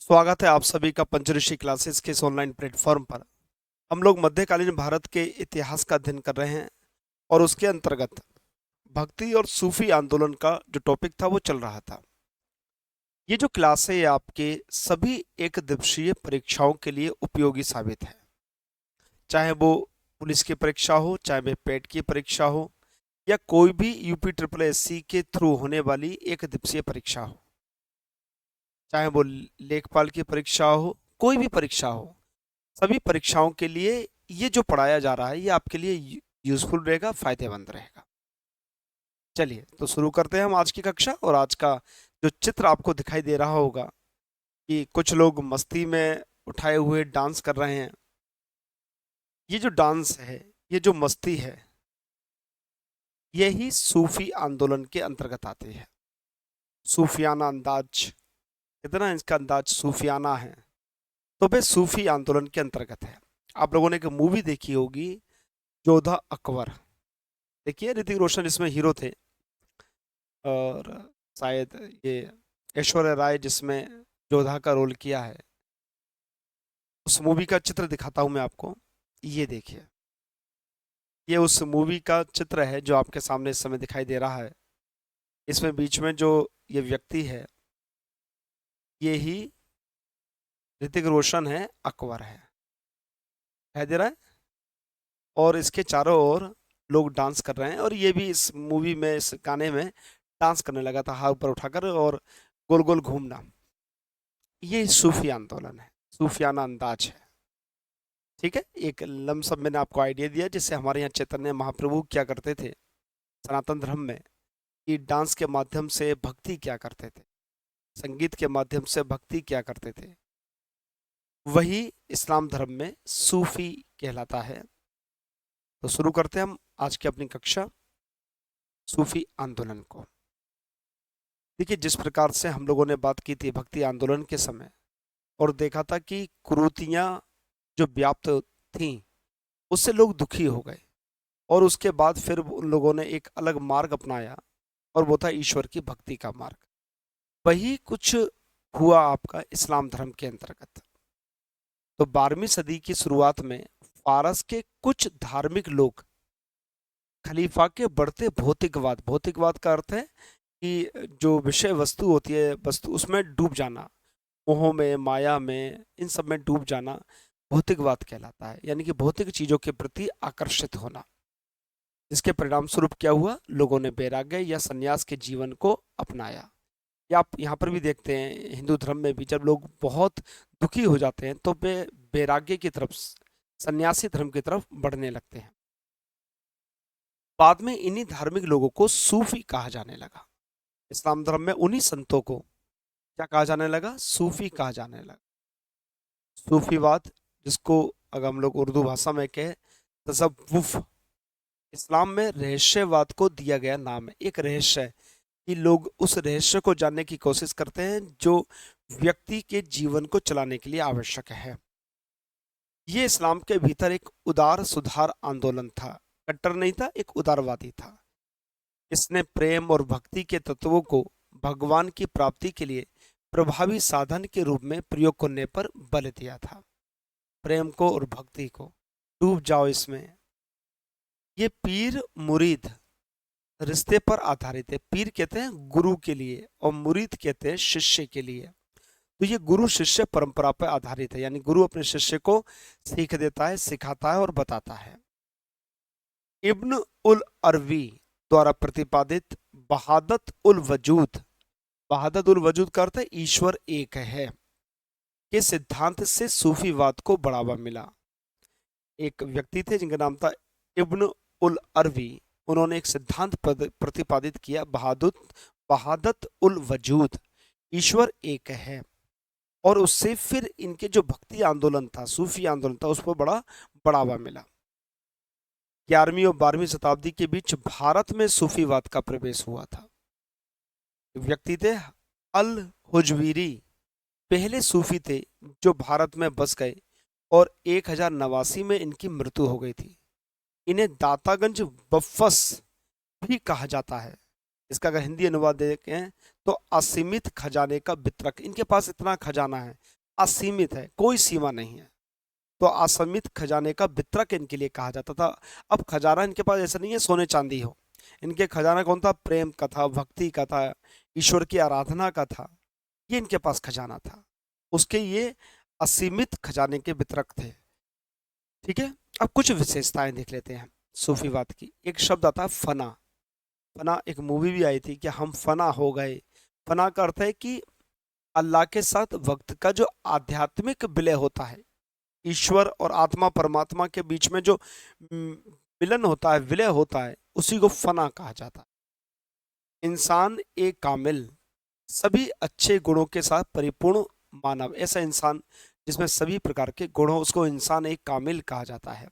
स्वागत है आप सभी का पंचऋषि क्लासेस के इस ऑनलाइन प्लेटफॉर्म पर। हम लोग मध्यकालीन भारत के इतिहास का अध्ययन कर रहे हैं और उसके अंतर्गत भक्ति और सूफी आंदोलन का जो टॉपिक था वो चल रहा था। ये जो क्लास है ये आपके सभी एक दिवसीय परीक्षाओं के लिए उपयोगी साबित है, चाहे वो पुलिस की परीक्षा हो, चाहे वे पेट की परीक्षा हो, या कोई भी यूपी ट्रिपल एससी के थ्रू होने वाली एक दिवसीय परीक्षा हो, चाहे वो लेखपाल की परीक्षा हो, कोई भी परीक्षा हो। सभी परीक्षाओं के लिए ये जो पढ़ाया जा रहा है ये आपके लिए यूजफुल रहेगा, फायदेमंद रहेगा। चलिए तो शुरू करते हैं हम आज की कक्षा। और आज का जो चित्र आपको दिखाई दे रहा होगा कि कुछ लोग मस्ती में उठाए हुए डांस कर रहे हैं। ये जो डांस है, ये जो मस्ती है, यही सूफी आंदोलन के अंतर्गत आती है। सूफियाना अंदाज, कितना इसका अंदाज सूफियाना है, तो वे सूफी आंदोलन के अंतर्गत है। आप लोगों ने एक मूवी देखी होगी, योद्धा अकबर। देखिए, ऋतिक रोशन इसमें हीरो थे और शायद ये ऐश्वर्या राय जिसमें जोधा का रोल किया है। उस मूवी का चित्र दिखाता हूं मैं आपको, ये देखिए। ये उस मूवी का चित्र है जो आपके सामने इस समय दिखाई दे रहा है। इसमें बीच में जो ये व्यक्ति है, ये ही ऋतिक रोशन है, अकबर है, दिखाई दे रहा है। और इसके चारों ओर लोग डांस कर रहे हैं और ये भी इस मूवी में, इस गाने में डांस करने लगा था, हाथ ऊपर उठाकर और गोल गोल घूमना। ये सूफी आंदोलन है, सूफियाना अंदाज है। ठीक है, एक लमसम मैंने आपको आइडिया दिया जिससे हमारे यहाँ चैतन्य महाप्रभु क्या करते थे सनातन धर्म में, कि डांस के माध्यम से भक्ति क्या करते थे, संगीत के माध्यम से भक्ति क्या करते थे। वही इस्लाम धर्म में सूफी कहलाता है। तो शुरू करते हैं हम आज की अपनी कक्षा, सूफी आंदोलन को। देखिए, जिस प्रकार से हम लोगों ने बात की थी भक्ति आंदोलन के समय और देखा था कि कुरीतियां जो व्याप्त थीं उससे लोग दुखी हो गए, और उसके बाद फिर उन लोगों ने एक अलग मार्ग अपनाया और वो था ईश्वर की भक्ति का मार्ग। वही कुछ हुआ आपका इस्लाम धर्म के अंतर्गत। तो 12वीं सदी की शुरुआत में फारस के कुछ धार्मिक लोग खलीफा के बढ़ते भौतिकवाद, भौतिकवाद का अर्थ है कि जो विषय वस्तु होती है, वस्तु उसमें डूब जाना, मोह में, माया में, इन सब में डूब जाना भौतिकवाद कहलाता है। यानी कि भौतिक चीजों के प्रति आकर्षित होना। इसके परिणाम स्वरूप क्या हुआ, लोगों ने वैराग्य या संन्यास के जीवन को अपनाया। या आप यहाँ पर भी देखते हैं हिंदू धर्म में भी, जब लोग बहुत दुखी हो जाते हैं तो वे वैराग्य की तरफ, सन्यासी धर्म की तरफ बढ़ने लगते हैं। बाद में इन्हीं धार्मिक लोगों को सूफी कहा जाने लगा। इस्लाम धर्म में उन्हीं संतों को क्या कहा जाने लगा, सूफी कहा जाने लगा। सूफीवाद, जिसको अगर हम लोग उर्दू भाषा में कहें तसव्वुफ, इस्लाम में रहस्यवाद को दिया गया नाम है। एक रहस्य है कि लोग उस रहस्य को जानने की कोशिश करते हैं जो व्यक्ति के जीवन को चलाने के लिए आवश्यक है। ये इस्लाम के भीतर एक उदार सुधार आंदोलन था, कट्टर नहीं था, एक उदारवादी था। इसने प्रेम और भक्ति के तत्वों को भगवान की प्राप्ति के लिए प्रभावी साधन के रूप में प्रयोग करने पर बल दिया था। प्रेम को और भक्ति को, डूब जाओ इसमें। ये पीर मुरीद रिश्ते पर आधारित है। पीर कहते हैं गुरु के लिए और मुरीद कहते हैं शिष्य के लिए। तो ये गुरु शिष्य परंपरा पर आधारित है, यानी गुरु अपने शिष्य को सीख देता है, सिखाता है और बताता है। इब्न उल अरवी द्वारा प्रतिपादित वहादत उल वजूद, वहादत उल वजूद का अर्थ है ईश्वर एक है, के सिद्धांत से सूफीवाद को बढ़ावा मिला। एक व्यक्ति थे जिनका नाम था इब्न उल अरवी। उन्होंने एक सिद्धांत प्रतिपादित किया, वहादत उल वजूद, ईश्वर एक है। और उससे फिर इनके जो भक्ति आंदोलन था, सूफी आंदोलन था, उस पर बड़ा बढ़ावा मिला। 11वीं और 12वीं शताब्दी के बीच भारत में सूफीवाद का प्रवेश हुआ था। व्यक्ति थे अल हुजवीरी, पहले सूफी थे जो भारत में बस गए और 1089 में इनकी मृत्यु हो गई थी। इन्हें दातागंज बफ्फस भी कहा जाता है। इसका अगर हिंदी अनुवाद देखें तो असीमित खजाने का वितरक, इनके पास इतना खजाना है, असीमित है, कोई सीमा नहीं है, तो असीमित खजाने का वितरक इनके लिए कहा जाता था। अब खजाना इनके पास ऐसा नहीं है सोने चांदी हो, इनके खजाना कौन था? प्रेम का था, भक्ति का था, ईश्वर की आराधना का था, ये इनके पास खजाना था, उसके ये असीमित खजाने के वितरक थे। ठीक है, अब कुछ विशेषताएं देख लेते हैं सूफीवाद की। एक शब्द आता है फना। फना एक मूवी भी आई थी कि हम फना हो गए। फना का अर्थ है कि अल्लाह के साथ वक्त का जो आध्यात्मिक विलय होता है, ईश्वर और आत्मा परमात्मा के बीच में जो मिलन होता है, विलय होता है, उसी को फना कहा जाता है। इंसान एक कामिल, सभी अच्छे गुणों के साथ परिपूर्ण मानव, ऐसा इंसान जिसमें सभी प्रकार के गुण हो, उसको इंसान एक कामिल कहा जाता है।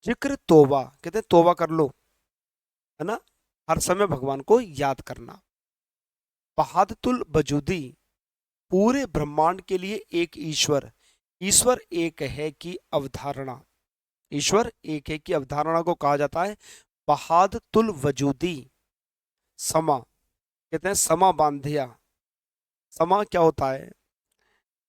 जिक्र तौबा, कहते हैं तौबा कर लो, है ना, हर समय भगवान को याद करना। वहादतुल वजूदी, पूरे ब्रह्मांड के लिए एक ईश्वर, ईश्वर एक है की अवधारणा, ईश्वर एक है की अवधारणा को कहा जाता है वहादतुल वजूदी। समा, कहते हैं समा बांध दिया। समा क्या होता है?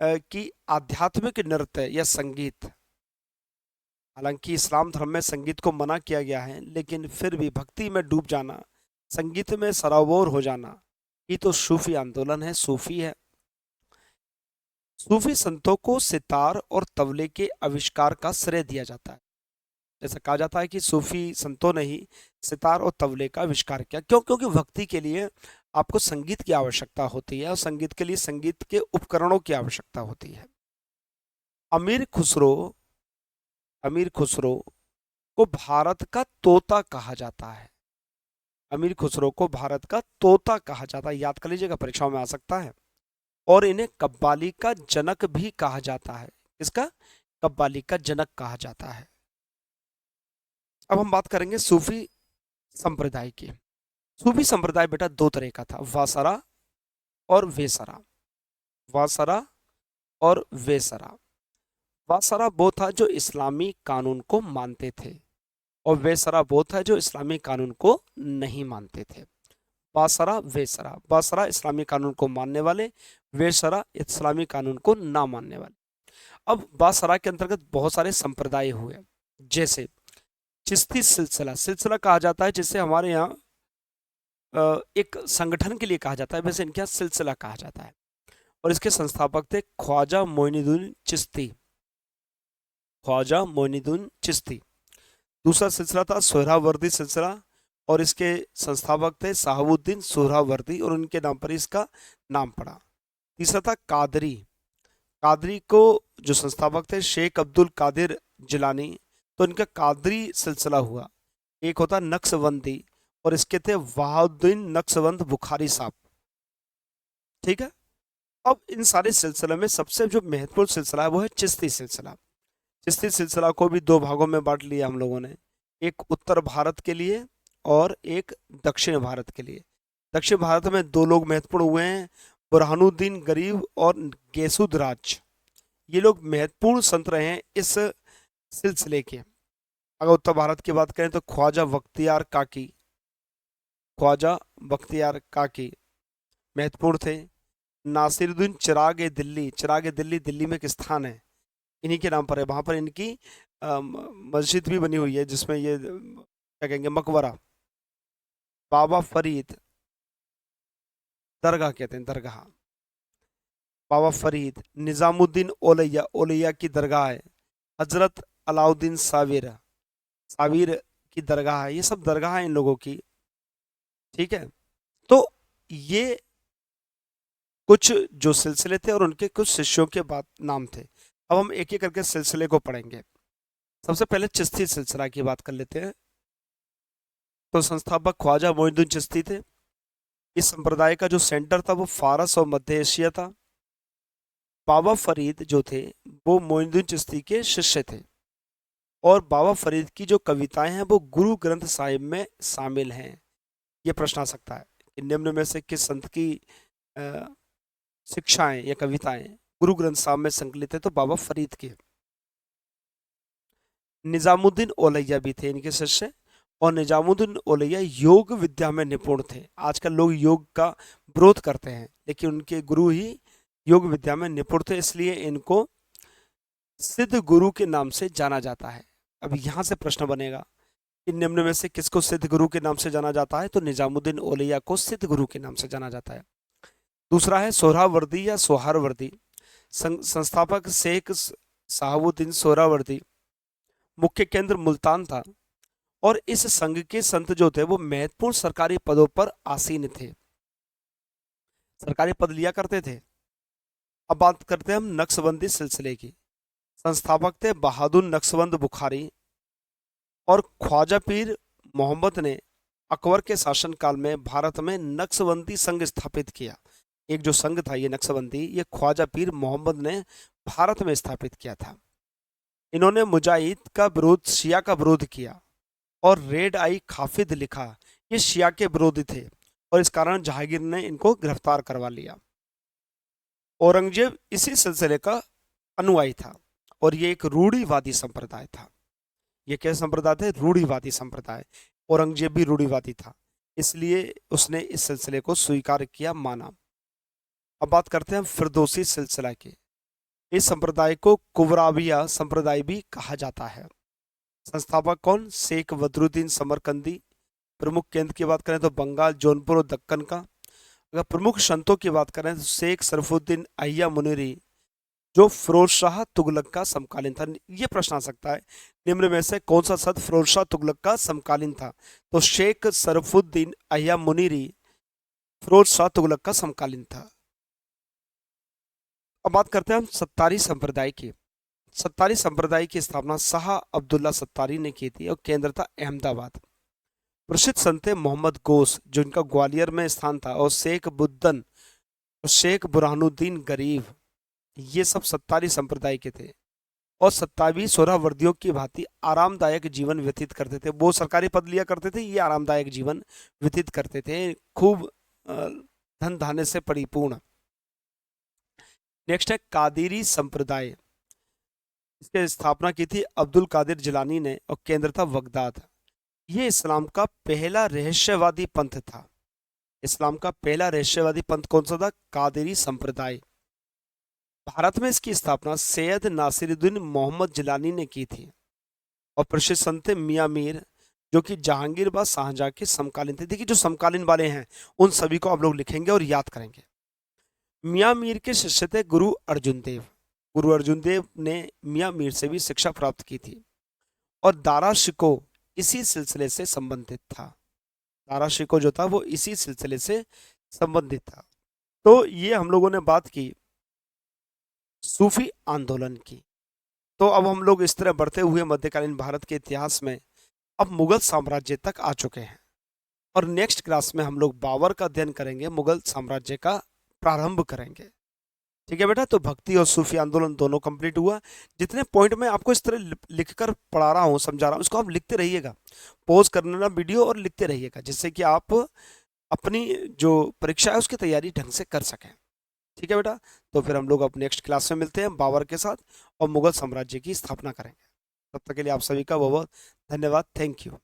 कि आध्यात्मिक नृत्य या संगीत, हालांकि इस्लाम धर्म में संगीत को मना किया गया है, लेकिन फिर भी भक्ति में डूब जाना, संगीत में सराबोर हो जाना, ये तो सूफी आंदोलन है, सूफी है। सूफी संतों को सितार और तबले के आविष्कार का श्रेय दिया जाता है। जैसा कहा जाता है कि सूफी संतों ने ही सितार और तबले का आविष्कार किया। क्यों? क्योंकि भक्ति के लिए आपको संगीत की आवश्यकता होती है और संगीत के लिए संगीत के उपकरणों की आवश्यकता होती है। अमीर खुसरो, अमीर खुसरो को भारत का तोता कहा जाता है। अमीर खुसरो को भारत का तोता कहा जाता है, याद कर लीजिएगा, परीक्षाओं में आ सकता है। और इन्हें कव्वाली का जनक भी कहा जाता है। इसका कव्वाली का जनक कहा जाता है। अब हम बात करेंगे सूफी संप्रदाय की। सूफी संप्रदाय बेटा दो तरह का था, वासरा और वेसरा। वासरा और वेसरा। वासरा वो था जो इस्लामी कानून को मानते थे, और वेसरा वो था जो इस्लामी कानून को नहीं मानते थे। वासरा वेसरा, वासरा इस्लामी कानून को मानने वाले, वेसरा इस्लामी कानून को ना मानने वाले। अब वासरा के अंतर्गत बहुत सारे संप्रदाय हुए, जैसे चिश्ती सिलसिला, सिलसिला कहा जाता है जिससे हमारे यहाँ एक संगठन के लिए कहा जाता है, वैसे इनके यहाँ सिलसिला कहा जाता है। और इसके संस्थापक थे ख्वाजा मोइनुद्दीन चिश्ती, ख्वाजा मोइनुद्दीन चिश्ती। दूसरा सिलसिला था सोहरावर्दी सिलसिला, और इसके संस्थापक थे साहबुद्दीन सोहरावर्दी, और उनके नाम पर इसका नाम पड़ा। तीसरा था कादरी, कादरी को जो संस्थापक थे शेख अब्दुल कादिर जिलानी, तो इनका कादरी सिलसिला हुआ। एक होता नक्शबंदी, और इसके थे वहाउद्दीन नक्शबंद बुखारी साहब। ठीक है, अब इन सारे सिलसिले में सबसे जो महत्वपूर्ण सिलसिला है वो है चिश्ती सिलसिला। चिश्ती सिलसिला को भी दो भागों में बांट लिया हम लोगों ने, एक उत्तर भारत के लिए और एक दक्षिण भारत के लिए। दक्षिण भारत में दो लोग महत्वपूर्ण हुए हैं, बुरहानुद्दीन गरीब और गेसुदराज। ये लोग महत्वपूर्ण संत रहे हैं इस सिलसिले के। अगर उत्तर भारत की बात करें तो ख्वाजा बख्तियार काकी, ख्वाजा बख्तियार काकी महत्वपूर्ण थे। नासिरुद्दीन चिराग दिल्ली, चिराग दिल्ली दिल्ली में एक स्थान है, इन्हीं के नाम पर है, वहां पर इनकी मस्जिद भी बनी हुई है जिसमें ये क्या कहेंगे मकबरा। बाबा फरीद, दरगाह कहते हैं, दरगाह बाबा फरीद। निजामुद्दीन ओलैया, ओलैया की दरगाह है। हजरत अलाउद्दीन साविर, साविर की दरगाह है। ये सब दरगाह है इन लोगों की। ठीक है, तो ये कुछ जो सिलसिले थे और उनके कुछ शिष्यों के बाद नाम थे। अब हम एक एक करके सिलसिले को पढ़ेंगे। सबसे पहले चिश्ती सिलसिला की बात कर लेते हैं। तो संस्थापक ख्वाजा मोइनुद्दीन चिश्ती थे। इस संप्रदाय का जो सेंटर था वो फारस और मध्य एशिया था। बाबा फरीद जो थे वो मोइनुद्दीन चिश्ती के शिष्य थे, और बाबा फरीद की जो कविताएं हैं वो गुरु ग्रंथ साहिब में शामिल हैं। ये प्रश्न आ सकता है कि निम्न में से किस संत की शिक्षाएं या कविताएं गुरु ग्रंथ साहिब में संकलित है? तो बाबा फरीद के। निजामुद्दीन ओलैया भी थे इनके शिष्य, और निजामुद्दीन औलिया योग विद्या में निपुण थे। आजकल लोग योग का विरोध करते हैं, लेकिन उनके गुरु ही योग विद्या में निपुण थे, इसलिए इनको सिद्ध गुरु के नाम से जाना जाता है। अब यहाँ से प्रश्न बनेगा कि निम्न में से किसको सिद्ध गुरु के नाम से जाना जाता है? तो निजामुद्दीन औलिया को सिद्ध गुरु के नाम से जाना जाता है। दूसरा है सोहरावर्दी या सोहारवर्दी। संस्थापक शेख शहाबुद्दीन सोहरावर्दी, मुख्य केंद्र मुल्तान था और इस संघ के संत जो थे वो महत्वपूर्ण सरकारी पदों पर आसीन थे, सरकारी पद लिया करते थे। अब बात करते हैं हम नक्शबंदी सिलसिले की। संस्थापक थे बहादुर नक्शबंद बुखारी और ख्वाजा पीर मोहम्मद ने अकबर के शासनकाल में भारत में नक्शबंदी संघ स्थापित किया। एक जो संघ था ये नक्शबंदी, ये ख्वाजा पीर मोहम्मद ने भारत में स्थापित किया था। इन्होंने मुजाहिद का विरोध, शिया का विरोध किया और रेड आई खाफिद लिखा। ये शिया के विरोधी थे और इस कारण जहांगीर ने इनको गिरफ्तार करवा लिया। औरंगजेब इसी सिलसिले का अनुयायी था और ये एक रूढ़िवादी संप्रदाय था। ये क्या संप्रदाय थे? रूढ़िवादी संप्रदाय। औरंगजेब भी रूढ़िवादी था, इसलिए उसने इस सिलसिले को स्वीकार किया, माना। अब बात करते हैं फिरदौसी सिलसिला की। इस संप्रदाय को कुबराविया संप्रदाय भी कहा जाता है। संस्थापक कौन? शेख बदरुद्दीन समरकंदी। प्रमुख केंद्र की बात करें तो बंगाल, जौनपुर और दक्कन का। अगर प्रमुख संतों की बात करें तो शेख शरफुद्दीन अय्या मुनीरी, जो फिरोज शाह तुगलक का समकालीन था। ये प्रश्न आ सकता है, निम्न में से कौन सा संत फिरोज शाह तुगलक का समकालीन था? तो शेख शरफुद्दीन अय्या मुनीरी फिरोज शाह तुगलक का समकालीन था। अब बात करते हैं हम सत्तारी संप्रदाय की। सत्तारी संप्रदाय की स्थापना शाह अब्दुल्ला सत्तारी ने की थी और केंद्र था अहमदाबाद। प्रसिद्ध संत मोहम्मद गोस, जो इनका ग्वालियर में स्थान था, और शेख बुद्दन और शेख बुरहानुद्दीन गरीब, ये सब सत्तारी संप्रदाय के थे और 27 सोहरावर्दियों की भांति आरामदायक जीवन व्यतीत करते थे। वो सरकारी पद लिया करते थे, ये आरामदायक जीवन व्यतीत करते थे, खूब धन धान्य से परिपूर्ण। नेक्स्ट है कादिरी संप्रदाय। इसकी स्थापना की थी अब्दुल कादिर जिलानी ने और केंद्र था बगदाद। ये इस्लाम का पहला रहस्यवादी पंथ था। इस्लाम का पहला रहस्यवादी पंथ कौन सा था? कादिरी संप्रदाय। भारत में इसकी स्थापना सैयद नासिरुद्दीन मोहम्मद जिलानी ने की थी और प्रसिद्ध संत मियां मीर, जो कि जहांगीर व शाहजहां के समकालीन थे। देखिए, जो समकालीन वाले हैं उन सभी को आप लोग लिखेंगे और याद करेंगे। मियां मीर के शिष्य थे गुरु अर्जुन देव। गुरु अर्जुन देव ने मियां मीर से भी शिक्षा प्राप्त की थी और दारा शिको इसी सिलसिले से संबंधित था। दारा शिको जो था वो इसी सिलसिले से संबंधित था। तो ये हम लोगों ने बात की सूफी आंदोलन की। तो अब हम लोग इस तरह बढ़ते हुए मध्यकालीन भारत के इतिहास में अब मुगल साम्राज्य तक आ चुके हैं और नेक्स्ट क्लास में हम लोग बाबर का अध्ययन करेंगे, मुगल साम्राज्य का प्रारंभ करेंगे। ठीक है बेटा, तो भक्ति और सूफी आंदोलन दोनों कंप्लीट हुआ। जितने पॉइंट मैं आपको इस तरह लिखकर पढ़ा रहा हूँ, समझा रहा हूँ, इसको आप लिखते रहिएगा, पॉज करना वीडियो और लिखते रहिएगा, जिससे कि आप अपनी जो परीक्षा है उसकी तैयारी ढंग से कर सकें। ठीक है बेटा, तो फिर हम लोग अब नेक्स्ट क्लास में मिलते हैं बाबर के साथ और मुगल साम्राज्य की स्थापना करेंगे। तब तक के लिए आप सभी का बहुत बहुत धन्यवाद। Thank you.